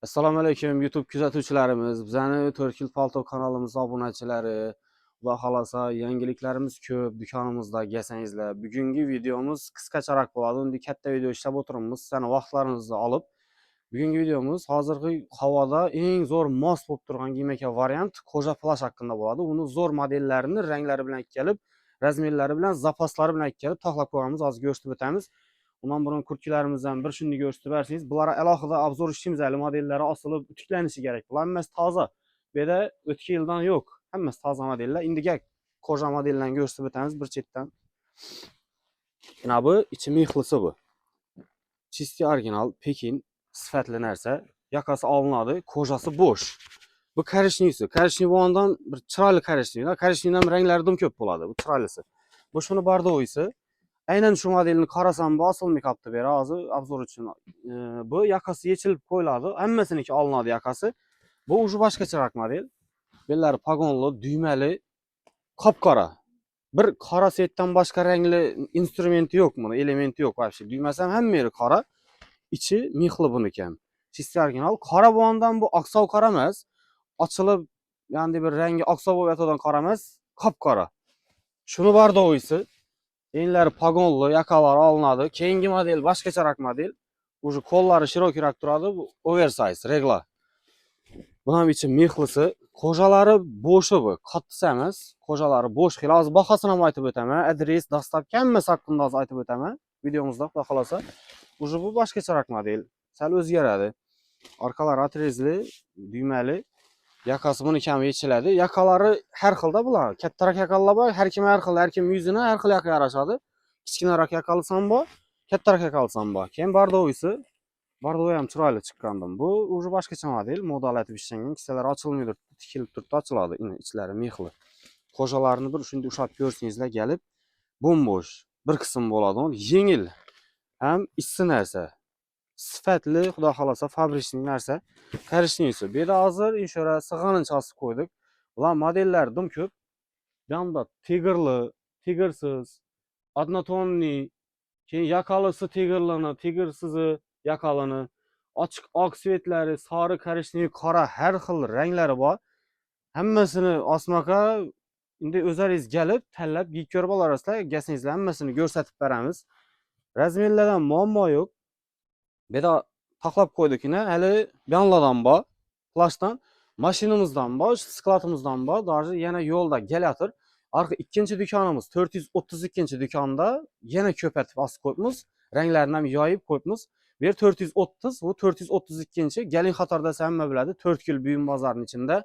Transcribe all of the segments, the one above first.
Assalomu alaykum YouTube kuzatuvchilarimiz, bizani 4 yil palto kanalimiz obunachilari va xolosa yangiliklarimiz ko'p do'konimizda gelsangizlar. Bugungi videomiz qisqacharoq bo'ladi. Unda katta video ishlab o'tiribmiz. Sizlarning vaqtlaringizni olib, bugungi videomiz hozirgi havoda eng zo'r mos bo'lib turgan giyim-kiyim variant koja plash haqida bo'ladi. Uni zo'r modellarini ranglari bilan kelib, razmerlari bilan, zapaslari bilan kelib taxlab qo'yamiz. Hozir ko'rsatib o'tamiz. Ondan burun kurtkilarimizdan bir shunday ko'rsatib bersangiz, bular alohida obzor ishimiz hali modellari osilib tiklanishi kerak. Bular hammasi toza. Bu yerda o'tgan yildan yo'q. Hammasi toza modellar. Indiga koja modellarini ko'rsatib o'tamiz bir chetdan. Mana bu ichi mexlisi bu. Chisti original Pekin sifatli narsa. Yakasi olinadi, kojasi bo'sh. Bu korishniisi. Korishni bo'lgandan bir chiroyli korishni. Korishnidan ranglari dim ko'p bo'ladi. Bu chiroylisi. Bu shuni bordoisi. Aynan shu modelni qarasam bu osilmay qolibdi beri hozir obzor uchun. Bu yakasi yechilib qo'yiladi. Hammasiniki olinadi yakasi. Bu уже boshqacharoq model. Bellari pagonli, duymali, qop-qora. Bir qora setdan boshqa rangli instrumenti yo'q buni, elementi yo'q вообще. Duymasi ham hamma yeri qora. Ichi mexli buniki ham. Chisti original. Qora bo'lgandan bu oqsov qora emas. Ochilib, ya'ni bir rangi oqsov bo'lib yotadigan qora emas, qop-qora. Shuni bordoisi enlari pagonli, yakalari olinadi. Keyingi model boshqacharoq model. Уже qo'llari shirokroq turadi, bu oversize, regla. Bu ham ichi mexlisi, qo'jalari bo'shi bu, qattisi emas. Qo'jalari bo'sh. Hozir bahosini ham aytib o'taman. Adres, dastlabki hammasi haqida hozir aytib o'taman. Videomizda xudo xolasa. Уже bu boshqacharoq model. Sal o'zgaradi. Orqalari atrezli, duymali. Yakasi buni kam yechiladi. Yakalari har xilda bular. Kattaroq yakalar bor, har kim har xil, har kim yuzini har xil yaka yarashadi. Kichkinaroq yakalsam bor, kattaroq yakalsam bor. Keyin bordoisi, bordovi ham chiroyli chiqqandim. Bu уже boshqacha model, modalatib ishlangan. Kissalar ochilmaydi, tikilib turibdi, ochiladi. Ichlari mexli. Qo'jalarini bir shunday ushlab ko'rsangizlar kelib, bo'm-bo'sh bir qism bo'ladi. Yengil ham issi narsa. Sifatli, xudo xolasa fabrichnik narsa. Korishniisi. Bu yerda hozir ishora sig'anincha osib qo'ydik. Ular modellar dim ko'p. Bu yoqda tigerli, tigersiz, однотонный, keyin yakalisi tigerlini, tigersizi yakalini, ochiq oq svetlari, sari korishniy, qora har xil ranglari bor. Hammasini osmaqa endi o'zingiz kelib, tanlab giyib ko'rib olasizlar. Gasingizlar hammasini ko'rsatib beramiz. Razmerlardan muammo yo'q. Bu yerda taxlab qo'ydikina, hali bionlardan bor, plashdan, mashinamizdan bor, skladimizdan bor, даже yana yo'lda kelayotir. Arqa ikkinchi do'konimiz 432-do'konda yana ko'patib osib qo'yibmiz. Ranglarini ham yoyib qo'yibmiz. Bu yer 430, bu 432. Galing qatorda hamma biladi, 4 yil buyum bozorning ichida.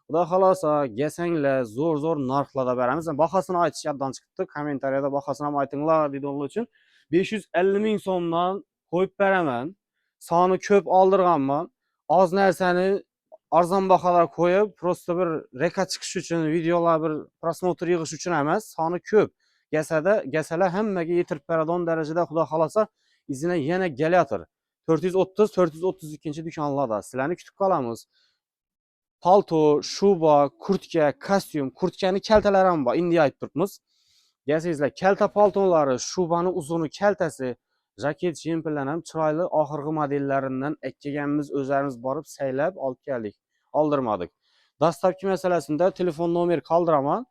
Xudo xolosa, gelsanglar, zo'r narxlarda beramiz. Bahosini aytish yoddan chiqibdi. Kommentariyada bahosini ham aytinglar dedi o'g'li uchun. 550 ming so'mdan qo'yib beraman. Soni ko'p oldirganman. Oz narsani arzon baholar qo'yib, prosta bir reka chiqish uchun, videolar bir prosmotr yig'ish uchun emas, soni ko'p. Gasalar hammaga yetirib beradigan darajada xudo xolasa izini yana kelayotir. 430-432-do'konlarda sizlarni kutib qolamiz. Palto, shuba, kurtka, kostyum, kurtkani kaltalari ham bor. Endi aytib turibmiz. Gaysizlar, kalta paltolari, shubani uzuni kaltasi, jaket, jemperlar ham chiroyli oxirgi modellaridan ekkaganmiz, o'zlarimiz borib saylab olib keldik. Oldirmadik. Dastlabki masalasida telefon nomeri qoldiraman.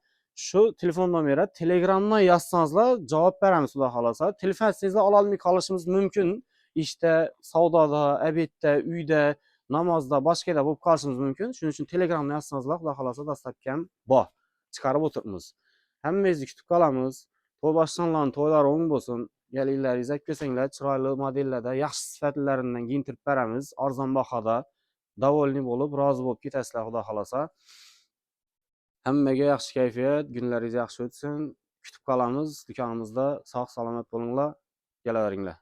Shu telefon nomeri Telegramdan yozsangizlar javob beramiz xudo xolasa. Telefoningizda ola olmay qolishimiz mumkin. Ishda, savdoda, obedda, uyda, namozda, boshqada bo'lib qolishimiz mumkin. Shuning uchun Telegramdan yozsangizlar xudo xolasa dastlabki ham bor. Chiqarib o'tiribmiz. Hammangizni kutib qolamiz. To'y boshlangan to'ylar o'ng bo'lsin. Galingizni aytib kelsanglar, chiroyli modellarda, yaxshi sifatlaridan giyintirib beramiz. Arzon bahoda davolni bo'lib, rozi bo'lib ketasizlar xudo xolasa. Hammaga yaxshi kayfiyat, kunlaringiz yaxshi o'tsin. Kutib qolamiz. Do'konimizda sog' salomat bo'linglar. Kelaveringlar.